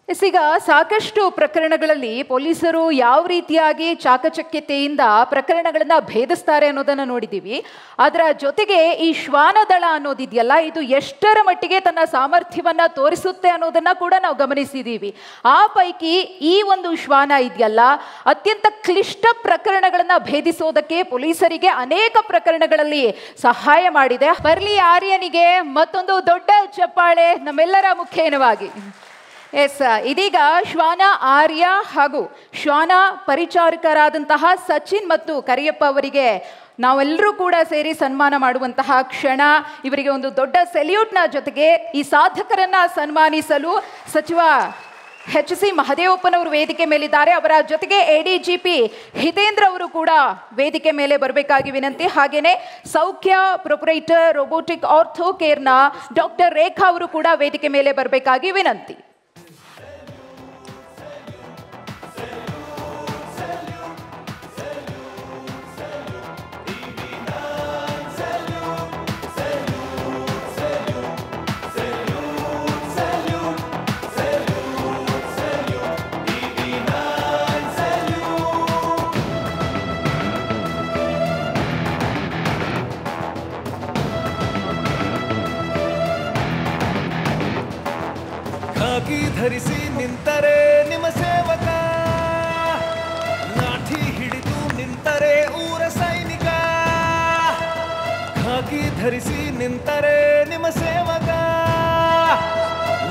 ಈಗ ಸಾಕಷ್ಟು ಪ್ರಕರಣಗಳಲ್ಲಿ ಪೊಲೀಸರು ಯಾವ ರೀತಿಯಾಗಿ ಚಾಕಚಕ್ಯತೆಯಿಂದ ಪ್ರಕರಣಗಳನ್ನ ಭೇದಿಸ್ತಾರೆ ಅನ್ನೋದನ್ನು ನೋಡಿದ್ದೀವಿ. ಅದರ ಜೊತೆಗೆ ಈ ಶ್ವಾನದಳ ಅನ್ನೋದಿದೆಯಲ್ಲ, ಇದು ಎಷ್ಟರ ಮಟ್ಟಿಗೆ ತನ್ನ ಸಾಮರ್ಥ್ಯವನ್ನ ತೋರಿಸುತ್ತೆ ಅನ್ನೋದನ್ನ ಕೂಡ ನಾವು ಗಮನಿಸಿದ್ದೀವಿ. ಆ ಪೈಕಿ ಈ ಒಂದು ಶ್ವಾನ ಇದೆಯಲ್ಲ, ಅತ್ಯಂತ ಕ್ಲಿಷ್ಟ ಪ್ರಕರಣಗಳನ್ನ ಭೇದಿಸೋದಕ್ಕೆ ಪೊಲೀಸರಿಗೆ ಅನೇಕ ಪ್ರಕರಣಗಳಲ್ಲಿ ಸಹಾಯ ಮಾಡಿದೆ. ಬರ್ಲಿ ಆರ್ಯನಿಗೆ ಮತ್ತೊಂದು ದೊಡ್ಡ ಚಪ್ಪಾಳೆ ನಮ್ಮೆಲ್ಲರ ಮುಖೇನವಾಗಿ. ಎಸ್, ಇದೀಗ ಶ್ವಾನ ಆರ್ಯ ಹಾಗೂ ಶ್ವಾನ ಪರಿಚಾರಕರಾದಂತಹ ಸಚಿನ್ ಮತ್ತು ಕರಿಯಪ್ಪ ಅವರಿಗೆ ನಾವೆಲ್ಲರೂ ಕೂಡ ಸೇರಿ ಸನ್ಮಾನ ಮಾಡುವಂತಹ ಕ್ಷಣ. ಇವರಿಗೆ ಒಂದು ದೊಡ್ಡ ಸೆಲ್ಯೂಟ್ನ ಜೊತೆಗೆ ಈ ಸಾಧಕರನ್ನ ಸನ್ಮಾನಿಸಲು ಸಚಿವ HC ಮಹದೇವಪ್ಪನವರು ವೇದಿಕೆ ಮೇಲಿದ್ದಾರೆ. ಅವರ ಜೊತೆಗೆ ADGP ಹಿತೇಂದ್ರ ಅವರು ಕೂಡ ವೇದಿಕೆ ಮೇಲೆ ಬರಬೇಕಾಗಿ ವಿನಂತಿ. ಹಾಗೇನೆ ಸೌಖ್ಯ ಪ್ರೊಪರೇಟರ್ ರೋಬೋಟಿಕ್ ಆರ್ಥೋ ಕೇರ್ನ ಡಾಕ್ಟರ್ ರೇಖಾ ಅವರು ಕೂಡ ವೇದಿಕೆ ಮೇಲೆ ಬರಬೇಕಾಗಿ ವಿನಂತಿ. ಧರಿಸಿ ನಿಂತರೆ ನಿಮ್ಮ ಸೇವಕ, ಲಾಠಿ ಹಿಡಿದು ನಿಂತರೆ ಊರ ಸೈನಿಕ. ಖಾಕಿ ಧರಿಸಿ ನಿಂತರೆ ನಿಮ್ಮ ಸೇವಕ,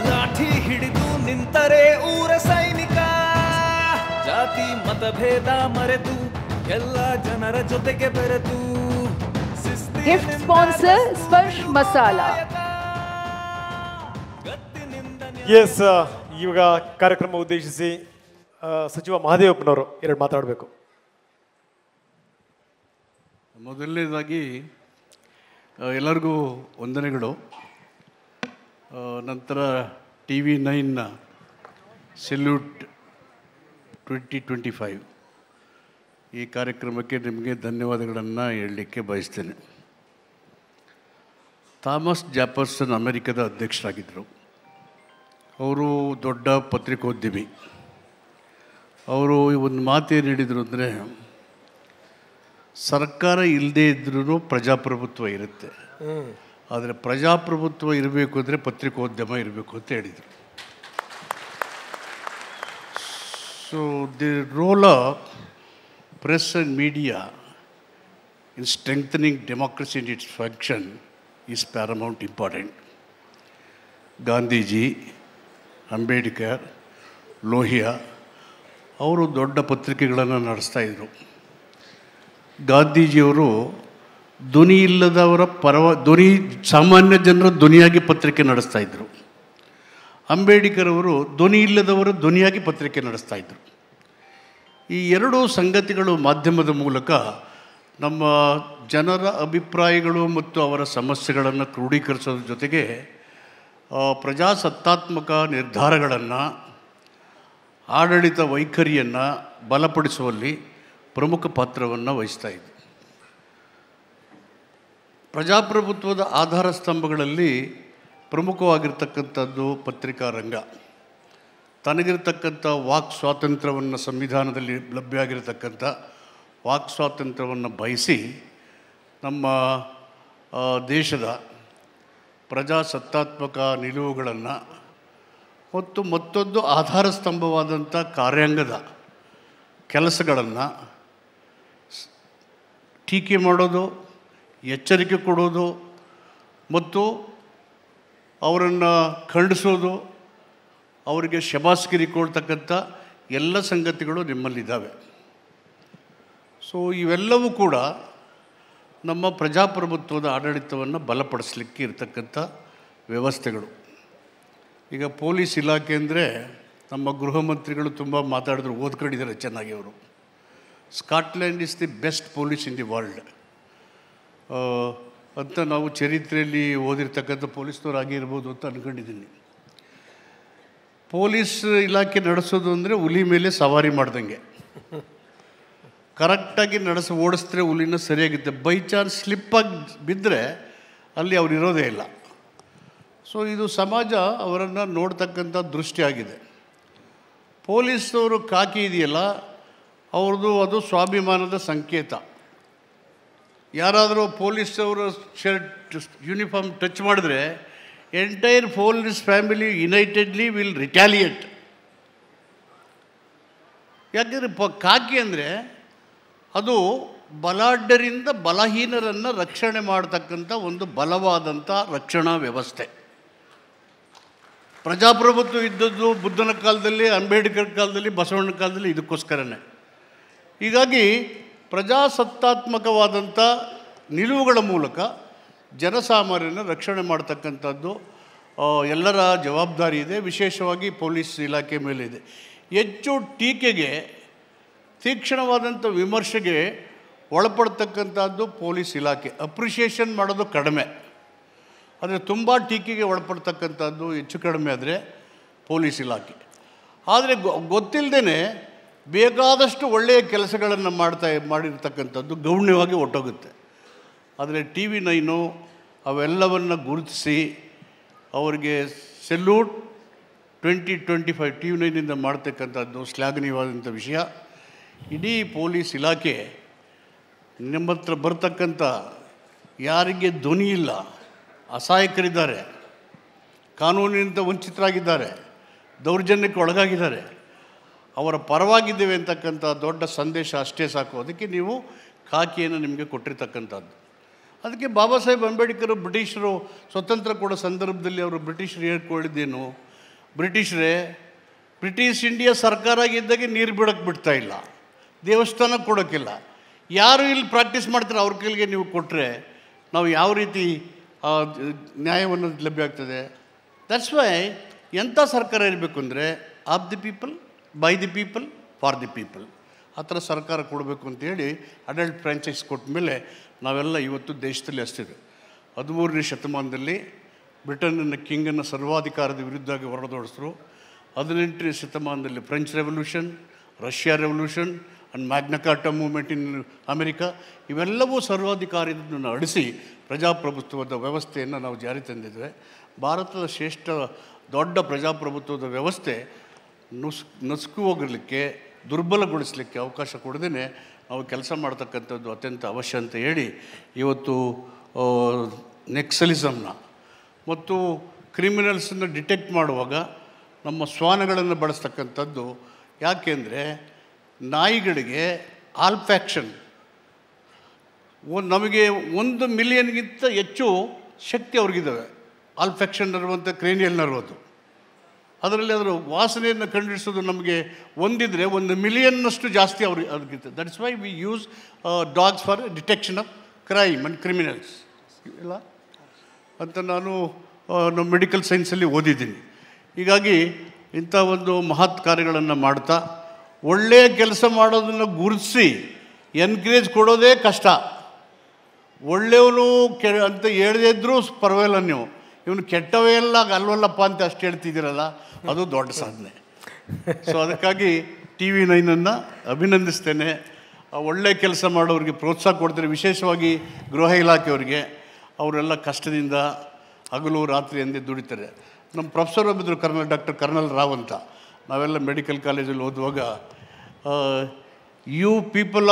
ಲಾಠಿ ಹಿಡಿದು ನಿಂತರೆ ಊರ ಸೈನಿಕ. ಜಾತಿ ಮತಭೇದ ಮರೆತು ಎಲ್ಲ ಜನರ ಜೊತೆಗೆ ಬೆರೆತು gift sponsor Sparsh Masala. Yes, ಇವಾಗ ಕಾರ್ಯಕ್ರಮ ಉದ್ದೇಶಿಸಿ ಸಚಿವ ಮಹದೇವಪ್ಪನವರು ಎರಡು ಮಾತಾಡಬೇಕು. ಮೊದಲನೇದಾಗಿ ಎಲ್ಲರಿಗೂ ವಂದನೆಗಳು. ನಂತರ TV9 ಸೆಲ್ಯೂಟ್ 2025 ಈ ಕಾರ್ಯಕ್ರಮಕ್ಕೆ ನಿಮಗೆ ಧನ್ಯವಾದಗಳನ್ನು ಹೇಳಲಿಕ್ಕೆ ಬಯಸ್ತೇನೆ. ಥಾಮಸ್ ಜೆಫರ್ಸನ್ ಅಮೆರಿಕದ ಅಧ್ಯಕ್ಷರಾಗಿದ್ದರು. ಅವರು ದೊಡ್ಡ ಪತ್ರಿಕೋದ್ಯಮಿ. ಅವರು ಒಂದು ಮಾತೇನು ಹೇಳಿದರು ಅಂದರೆ, ಸರ್ಕಾರ ಇಲ್ಲದೇ ಇದ್ರೂ ಪ್ರಜಾಪ್ರಭುತ್ವ ಇರುತ್ತೆ, ಆದರೆ ಪ್ರಜಾಪ್ರಭುತ್ವ ಇರಬೇಕು ಅಂದರೆ ಪತ್ರಿಕೋದ್ಯಮ ಇರಬೇಕು ಅಂತ ಹೇಳಿದರು. So the role of press and media in strengthening democracy in its function is paramount important. Gandhiji, Ambedkar, Lohia ಅವರು ದೊಡ್ಡ ಪತ್ರಿಕೆಗಳನ್ನು ನಡೆಸ್ತಾಯಿದ್ರು. ಗಾಂಧೀಜಿಯವರು ಧ್ವನಿ ಇಲ್ಲದವರ ಸಾಮಾನ್ಯ ಜನರ ಧ್ವನಿಯಾಗಿ ಪತ್ರಿಕೆ ನಡೆಸ್ತಾಯಿದ್ರು. ಅಂಬೇಡ್ಕರ್ ಅವರು ಧ್ವನಿ ಇಲ್ಲದವರ ಧ್ವನಿಯಾಗಿ ಪತ್ರಿಕೆ ನಡೆಸ್ತಾಯಿದ್ರು. ಈ ಎರಡೂ ಸಂಗತಿಗಳು ಮಾಧ್ಯಮದ ಮೂಲಕ ನಮ್ಮ ಜನರ ಅಭಿಪ್ರಾಯಗಳು ಮತ್ತು ಅವರ ಸಮಸ್ಯೆಗಳನ್ನು ಕ್ರೋಢೀಕರಿಸೋದ್ರ ಜೊತೆಗೆ ಪ್ರಜಾಸತ್ತಾತ್ಮಕ ನಿರ್ಧಾರಗಳನ್ನು, ಆಡಳಿತ ವೈಖರಿಯನ್ನು ಬಲಪಡಿಸುವಲ್ಲಿ ಪ್ರಮುಖ ಪಾತ್ರವನ್ನು ವಹಿಸ್ತಾಯಿದೆ. ಪ್ರಜಾಪ್ರಭುತ್ವದ ಆಧಾರ ಸ್ತಂಭಗಳಲ್ಲಿ ಪ್ರಮುಖವಾಗಿರ್ತಕ್ಕಂಥದ್ದು ಪತ್ರಿಕಾ ರಂಗ. ತನಗಿರ್ತಕ್ಕಂಥ ವಾಕ್ ಸ್ವಾತಂತ್ರ್ಯವನ್ನು, ಸಂವಿಧಾನದಲ್ಲಿ ಲಭ್ಯ ಆಗಿರತಕ್ಕಂಥ ವಾಕ್ ಸ್ವಾತಂತ್ರ್ಯವನ್ನು ಬಯಸಿ ನಮ್ಮ ದೇಶದ ಪ್ರಜಾಸತ್ತಾತ್ಮಕ ನಿಲುವುಗಳನ್ನು ಮತ್ತು ಮತ್ತೊಂದು ಆಧಾರ ಸ್ತಂಭವಾದಂಥ ಕಾರ್ಯಾಂಗದ ಕೆಲಸಗಳನ್ನು ಟೀಕೆ ಮಾಡೋದು, ಎಚ್ಚರಿಕೆ ಕೊಡೋದು ಮತ್ತು ಅವರನ್ನು ಖಂಡಿಸೋದು, ಅವರಿಗೆ ಶಬಾಸ್ಗಿರಿ ಕೊಡ್ತಕ್ಕಂಥ ಎಲ್ಲ ಸಂಗತಿಗಳು ನಿಮ್ಮಲ್ಲಿದ್ದಾವೆ. ಸೊ ಇವೆಲ್ಲವೂ ಕೂಡ ನಮ್ಮ ಪ್ರಜಾಪ್ರಭುತ್ವದ ಆಡಳಿತವನ್ನು ಬಲಪಡಿಸಲಿಕ್ಕೆ ಇರತಕ್ಕಂಥ ವ್ಯವಸ್ಥೆಗಳು. ಈಗ ಪೊಲೀಸ್ ಇಲಾಖೆ ಅಂದರೆ ನಮ್ಮ ಗೃಹ ಮಂತ್ರಿಗಳು ತುಂಬ ಮಾತಾಡಿದ್ರು, ಓದ್ಕೊಂಡಿದ್ದಾರೆ ಚೆನ್ನಾಗಿ ಅವರು. Scotland is the best police in the world ಅಂತ ನಾವು ಚರಿತ್ರೆಯಲ್ಲಿ ಓದಿರ್ತಕ್ಕಂಥ ಪೊಲೀಸ್ನವ್ರು ಆಗಿರ್ಬೋದು ಅಂತ ಅಂದ್ಕೊಂಡಿದ್ದೀನಿ. ಪೊಲೀಸ್ ಇಲಾಖೆ ನಡೆಸೋದು ಅಂದರೆ ಹುಲಿ ಮೇಲೆ ಸವಾರಿ ಮಾಡ್ದಂಗೆ, ಕರೆಕ್ಟಾಗಿ ಓಡಿಸಿದ್ರೆ ಹುಲಿನ ಸರಿಯಾಗುತ್ತೆ. ಬೈ ಚಾನ್ಸ್ ಸ್ಲಿಪ್ಪಾಗಿ ಬಿದ್ದರೆ ಅಲ್ಲಿ ಅವ್ರು ಇರೋದೇ ಇಲ್ಲ. ಸೊ ಇದು ಸಮಾಜ ಅವರನ್ನು ನೋಡ್ತಕ್ಕಂಥ ದೃಷ್ಟಿ ಆಗಿದೆ. ಪೊಲೀಸ್ನವರು ಖಾಕಿ ಇದೆಯಲ್ಲ ಅವ್ರದ್ದು ಅದು ಸ್ವಾಭಿಮಾನದ ಸಂಕೇತ. ಯಾರಾದರೂ ಪೊಲೀಸವರು ಶರ್ಟ್ ಯೂನಿಫಾರ್ಮ್ ಟಚ್ ಮಾಡಿದ್ರೆ entire police family unitedly will retaliate. ಯಾಕೆಂದರೆ ಖಾಕಿ ಅಂದರೆ ಅದು ಬಲಾಢ್ಯರಿಂದ ಬಲಹೀನರನ್ನು ರಕ್ಷಣೆ ಮಾಡತಕ್ಕಂಥ ಒಂದು ಬಲವಾದಂಥ ರಕ್ಷಣಾ ವ್ಯವಸ್ಥೆ. ಪ್ರಜಾಪ್ರಭುತ್ವ ಇದ್ದದ್ದು ಬುದ್ಧನ ಕಾಲದಲ್ಲಿ, ಅಂಬೇಡ್ಕರ್ ಕಾಲದಲ್ಲಿ, ಬಸವಣ್ಣನ ಕಾಲದಲ್ಲಿ ಇದಕ್ಕೋಸ್ಕರನೇ. ಹೀಗಾಗಿ ಪ್ರಜಾಸತ್ತಾತ್ಮಕವಾದಂಥ ನಿಲುವುಗಳ ಮೂಲಕ ಜನಸಾಮಾನ್ಯನ ರಕ್ಷಣೆ ಮಾಡ್ತಕ್ಕಂಥದ್ದು ಎಲ್ಲರ ಜವಾಬ್ದಾರಿ ಇದೆ, ವಿಶೇಷವಾಗಿ ಪೊಲೀಸ್ ಇಲಾಖೆ ಮೇಲೆ ಇದೆ. ಹೆಚ್ಚು ಟೀಕೆಗೆ, ತೀಕ್ಷ್ಣವಾದಂಥ ವಿಮರ್ಶೆಗೆ ಒಳಪಡ್ತಕ್ಕಂಥದ್ದು ಪೊಲೀಸ್ ಇಲಾಖೆ. ಅಪ್ರಿಷಿಯೇಷನ್ ಮಾಡೋದು ಕಡಿಮೆ, ಆದರೆ ತುಂಬ ಟೀಕೆಗೆ ಒಳಪಡ್ತಕ್ಕಂಥದ್ದು ಹೆಚ್ಚು ಕಡಿಮೆ ಆದರೆ ಪೊಲೀಸ್ ಇಲಾಖೆ. ಆದರೆ ಗೊತ್ತಿಲ್ಲದೇ ಬೇಕಾದಷ್ಟು ಒಳ್ಳೆಯ ಕೆಲಸಗಳನ್ನು ಮಾಡಿರ್ತಕ್ಕಂಥದ್ದು ಗೌಣ್ಯವಾಗಿ ಒಟ್ಟೋಗುತ್ತೆ. ಆದರೆ TV9 ಅವೆಲ್ಲವನ್ನು ಗುರುತಿಸಿ ಅವರಿಗೆ ಸೆಲ್ಯೂಟ್ 2025 TV9ಇಂದ ಮಾಡ್ತಕ್ಕಂಥದ್ದು ಶ್ಲಾಘನೀಯವಾದಂಥ ವಿಷಯ. ಇಡೀ ಪೊಲೀಸ್ ಇಲಾಖೆ ನಿಮ್ಮ ಹತ್ರ ಬರ್ತಕ್ಕಂಥ ಯಾರಿಗೆ ಧ್ವನಿ ಇಲ್ಲ, ಅಸಹಾಯಕರಿದ್ದಾರೆ, ಕಾನೂನಿನಿಂದ ವಂಚಿತರಾಗಿದ್ದಾರೆ, ದೌರ್ಜನ್ಯಕ್ಕೆ ಒಳಗಾಗಿದ್ದಾರೆ, ಅವರ ಪರವಾಗಿದ್ದೇವೆ ಅಂತಕ್ಕಂಥ ದೊಡ್ಡ ಸಂದೇಶ ಅಷ್ಟೇ ಸಾಕು. ಅದಕ್ಕೆ ನೀವು ಖಾಕಿಯನ್ನು ನಿಮಗೆ ಕೊಟ್ಟಿರ್ತಕ್ಕಂಥದ್ದು. ಅದಕ್ಕೆ ಬಾಬಾ ಸಾಹೇಬ್ ಅಂಬೇಡ್ಕರ್ ಬ್ರಿಟಿಷರು ಸ್ವತಂತ್ರ ಕೊಡೋ ಸಂದರ್ಭದಲ್ಲಿ ಅವರು ಬ್ರಿಟಿಷರು ಹೇಳ್ಕೊಳ್ಳಿದ್ದೇನು, ಬ್ರಿಟಿಷ್ ಇಂಡಿಯಾ ಸರ್ಕಾರ ಆಗಿದ್ದಾಗೆ ನೀರು ಬಿಡೋಕ್ಕೆ ಬಿಡ್ತಾ ಇಲ್ಲ, ದೇವಸ್ಥಾನ ಕೊಡೋಕ್ಕಿಲ್ಲ. ಯಾರು ಇಲ್ಲಿ ಪ್ರಾಕ್ಟೀಸ್ ಮಾಡ್ತಾರೆ ಅವ್ರ ಕೈಲಿಗೆ ನೀವು ಕೊಟ್ಟರೆ ನಾವು ಯಾವ ರೀತಿ ನ್ಯಾಯವನ್ನು ಲಭ್ಯ ಆಗ್ತದೆ? ದಟ್ಸ್ ವೈ ಎಂಥ ಸರ್ಕಾರ ಇರಬೇಕು ಅಂದರೆ of the people, by the people, for the people. ಆ ಥರ ಸರ್ಕಾರ ಕೊಡಬೇಕು ಅಂತೇಳಿ ಅಡಲ್ಟ್ ಫ್ರಾಂಚೈಸ್ ಕೊಟ್ಟ ಮೇಲೆ ನಾವೆಲ್ಲ ಇವತ್ತು ದೇಶದಲ್ಲಿ ಅಷ್ಟಿದೆ. 13ನೇ ಶತಮಾನದಲ್ಲಿ ಬ್ರಿಟನ್ನ ಕಿಂಗನ್ನು ಸರ್ವಾಧಿಕಾರದ ವಿರುದ್ಧವಾಗಿ ಹೊರದೋಡಿಸಿದ್ರು. 18ನೇ ಶತಮಾನದಲ್ಲಿ French revolution, Russia revolution and Magna Carta movement in America, ಇವೆಲ್ಲವೂ ಸರ್ವಾಧಿಕಾರವನ್ನು ಅಳಿಸಿ ಪ್ರಜಾಪ್ರಭುತ್ವದ ವ್ಯವಸ್ಥೆಯನ್ನು ನಾವು ಜಾರಿ ತಂದಿದ್ದೇವೆ. ಭಾರತದ ಶ್ರೇಷ್ಠ ದೊಡ್ಡ ಪ್ರಜಾಪ್ರಭುತ್ವದ ವ್ಯವಸ್ಥೆ ನಸುಕು ಹೋಗಲಿಕ್ಕೆ, ದುರ್ಬಲಗೊಳಿಸಲಿಕ್ಕೆ ಅವಕಾಶ ಕೊಡದೇ ನಾವು ಕೆಲಸ ಮಾಡ್ತಕ್ಕಂಥದ್ದು ಅತ್ಯಂತ ಅವಶ್ಯ ಅಂತ ಹೇಳಿ ಇವತ್ತು ನೆಕ್ಸಲಿಸಮ್ನ ಮತ್ತು ಕ್ರಿಮಿನಲ್ಸನ್ನು ಡಿಟೆಕ್ಟ್ ಮಾಡುವಾಗ ನಮ್ಮ ಶ್ವಾನಗಳನ್ನು ಬಳಸ್ತಕ್ಕಂಥದ್ದು. ಯಾಕೆಂದರೆ ನಾಯಿಗಳಿಗೆ ಆಲ್ಫ್ಯಾಕ್ಷನ್ ನಮಗೆ 1 ಮಿಲಿಯನ್ಗಿಂತ ಹೆಚ್ಚು ಶಕ್ತಿ ಅವ್ರಿಗಿದ್ದಾವೆ. ಆಲ್ಫ್ಯಾಕ್ಷನ್ ನರ್ವ್ ಅಂತ ಕ್ರೇನಿಯಲ್ ನರ್ವ್ ಅದು. ಅದರಲ್ಲಿ ಅದರ ವಾಸನೆಯನ್ನು ಕಂಡುಹಿಡಿಸೋದು ನಮಗೆ ಒಂದಿದ್ರೆ 1 ಮಿಲಿಯನ್ನಷ್ಟು ಜಾಸ್ತಿ ಅವ್ರಿಗಿರುತ್ತೆ. That's why we use dogs for detection of crime and criminals ಇಲ್ಲ ಅಂತ ನಾನು ನಮ್ಮ ಮೆಡಿಕಲ್ ಸೈನ್ಸಲ್ಲಿ ಓದಿದ್ದೀನಿ. ಹೀಗಾಗಿ ಇಂಥ ಒಂದು ಮಹತ್ ಕಾರ್ಯಗಳನ್ನು ಮಾಡ್ತಾ ಒಳ್ಳೆಯ ಕೆಲಸ ಮಾಡೋದನ್ನು ಗುರುತಿಸಿ ಎನ್ಕರೇಜ್ ಕೊಡೋದೇ ಕಷ್ಟ. ಒಳ್ಳೆಯವನು ಅಂತ ಹೇಳದೇ ಇದ್ದರೂ ಪರವಾಗಿಲ್ಲ, ನೀವು ಇವನು ಕೆಟ್ಟವೇ ಎಲ್ಲ ಅಲ್ವಲ್ಲಪ್ಪ ಅಂತ ಅಷ್ಟು ಹೇಳ್ತಿದ್ದೀರಲ್ಲ, ಅದು ದೊಡ್ಡ ಸಾಧನೆ. ಸೊ ಅದಕ್ಕಾಗಿ TV9 ಅಭಿನಂದಿಸ್ತೇನೆ. ಒಳ್ಳೆಯ ಕೆಲಸ ಮಾಡೋರಿಗೆ ಪ್ರೋತ್ಸಾಹ ಕೊಡ್ತಾರೆ, ವಿಶೇಷವಾಗಿ ಗೃಹ ಇಲಾಖೆಯವರಿಗೆ. ಅವರೆಲ್ಲ ಕಷ್ಟದಿಂದ ಹಗಲು ರಾತ್ರಿ ಎಂದೇ ದುಡಿತಾರೆ. ನಮ್ಮ ಪ್ರೊಫೆಸರ್ ಒಬ್ಬಿದ್ರು ಡಾಕ್ಟರ್ ಕರ್ನಲ್ ರಾವ್ ಅಂತ. ನಾವೆಲ್ಲ ಮೆಡಿಕಲ್ ಕಾಲೇಜಲ್ಲಿ ಓದುವಾಗ you people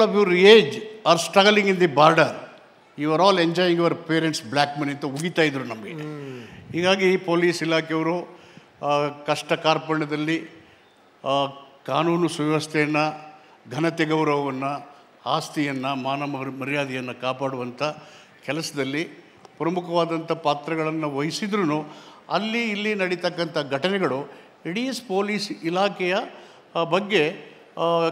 of your age are struggling in the border, you are all enjoying your parents black money ಅಂತ ಉಗಿತಾ ಇದ್ರು ನಮಗೆ. ಹೀಗಾಗಿ ಪೊಲೀಸ್ ಇಲಾಖೆಯವರು ಕಷ್ಟ ಕಾರ್ಪಣ್ಯದಲ್ಲಿ ಕಾನೂನು ಸುವ್ಯವಸ್ಥೆಯನ್ನು, ಘನತೆ ಗೌರವವನ್ನು, ಆಸ್ತಿಯನ್ನು, ಮಾನ ಮರ್ಯಾದೆಯನ್ನು ಕಾಪಾಡುವಂಥ ಕೆಲಸದಲ್ಲಿ ಪ್ರಮುಖವಾದಂಥ ಪಾತ್ರಗಳನ್ನು ವಹಿಸಿದ್ರೂ ಅಲ್ಲಿ ಇಲ್ಲಿ ನಡೀತಕ್ಕಂಥ ಘಟನೆಗಳು ಇಡೀ ಪೊಲೀಸ್ ಇಲಾಖೆಯ ಬಗ್ಗೆ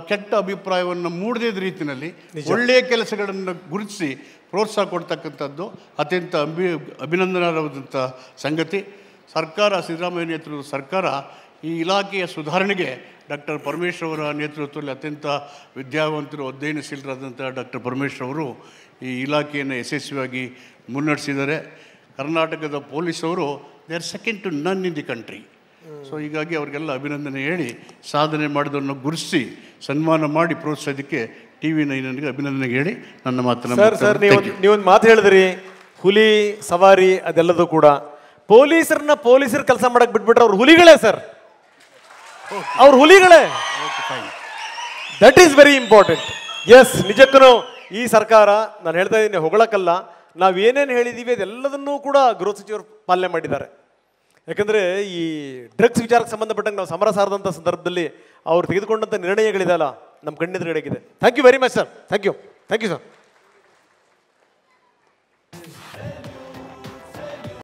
ಕೆಟ್ಟ ಅಭಿಪ್ರಾಯವನ್ನು ಮೂಡದಿದ್ದ ರೀತಿಯಲ್ಲಿ ಒಳ್ಳೆಯ ಕೆಲಸಗಳನ್ನು ಗುರುತಿಸಿ ಪ್ರೋತ್ಸಾಹ ಕೊಡ್ತಕ್ಕಂಥದ್ದು ಅತ್ಯಂತ ಅಭಿನಂದನಾರ್ಹವಾದಂಥ ಸಂಗತಿ. ಸರ್ಕಾರ, ಸಿದ್ದರಾಮಯ್ಯ ನೇತೃತ್ವದ ಸರ್ಕಾರ ಈ ಇಲಾಖೆಯ ಸುಧಾರಣೆಗೆ ಡಾಕ್ಟರ್ ಪರಮೇಶ್ವರ್ ಅವರ ನೇತೃತ್ವದಲ್ಲಿ ಅತ್ಯಂತ ವಿದ್ಯಾವಂತರು, ಅಧ್ಯಯನಶೀಲರಾದಂಥ ಡಾಕ್ಟರ್ ಪರಮೇಶ್ವರ್ ಅವರು ಈ ಇಲಾಖೆಯನ್ನು ಯಶಸ್ವಿಯಾಗಿ ಮುನ್ನಡೆಸಿದ್ದಾರೆ. ಕರ್ನಾಟಕದ ಪೊಲೀಸವರು ದೇ ಆರ್ ಸೆಕೆಂಡ್ ಟು ನನ್ ಇನ್ ದಿ ಕಂಟ್ರಿ. ಸೊ ಹೀಗಾಗಿ ಅವರಿಗೆಲ್ಲ ಅಭಿನಂದನೆ ಹೇಳಿ ಸಾಧನೆ ಮಾಡಿದವರನ್ನು ಗುರುತಿಸಿ ಸನ್ಮಾನ ಮಾಡಿ ಪ್ರೋತ್ಸಾಹಕ್ಕೆ TV9 ಅಭಿನಂದನೆ ಹೇಳಿ ನನ್ನ ಮಾತನ್ನು. ಸರ್ ನೀವೊಂದು ಮಾತು ಹೇಳಿದ್ರಿ, ಹುಲಿ ಸವಾರಿ ಅದೆಲ್ಲದೂ ಕೂಡ ಪೊಲೀಸರು ಕೆಲಸ ಮಾಡಕ್ಕೆ ಬಿಟ್ಬಿಟ್ರೆ ಅವ್ರು ಹುಲಿಗಳೇ ಸರ್. ಅವ್ರ ಹುಲಿಗಳೇ. That is very important. Yes, ನಿಜಕ್ಕೂ ಈ ಸರ್ಕಾರ, ನಾನು ಹೇಳ್ತಾ ಇದ್ದೀನಿ ಹೊಗಳಕ್ಕಲ್ಲ, ನಾವು ಏನೇನು ಹೇಳಿದ್ದೀವಿ ಅದೆಲ್ಲದನ್ನೂ ಕೂಡ ಗೃಹ ಸಚಿವರು ಪಾಲನೆ ಮಾಡಿದ್ದಾರೆ. ಯಾಕಂದರೆ ಈ ಡ್ರಗ್ಸ್ ವಿಚಾರಕ್ಕೆ ಸಂಬಂಧಪಟ್ಟಂಗೆ ನಾವು ಸಮರ ಸಾರದಂಥ ಸಂದರ್ಭದಲ್ಲಿ ಅವ್ರು ತೆಗೆದುಕೊಂಡಂಥ ನಿರ್ಣಯಗಳಿದೆಯಲ್ಲ ನಮ್ಮ ಕಣ್ಣೆದುರುಗಡೆಗಿದೆ. Thank you very much sir. Thank you sir.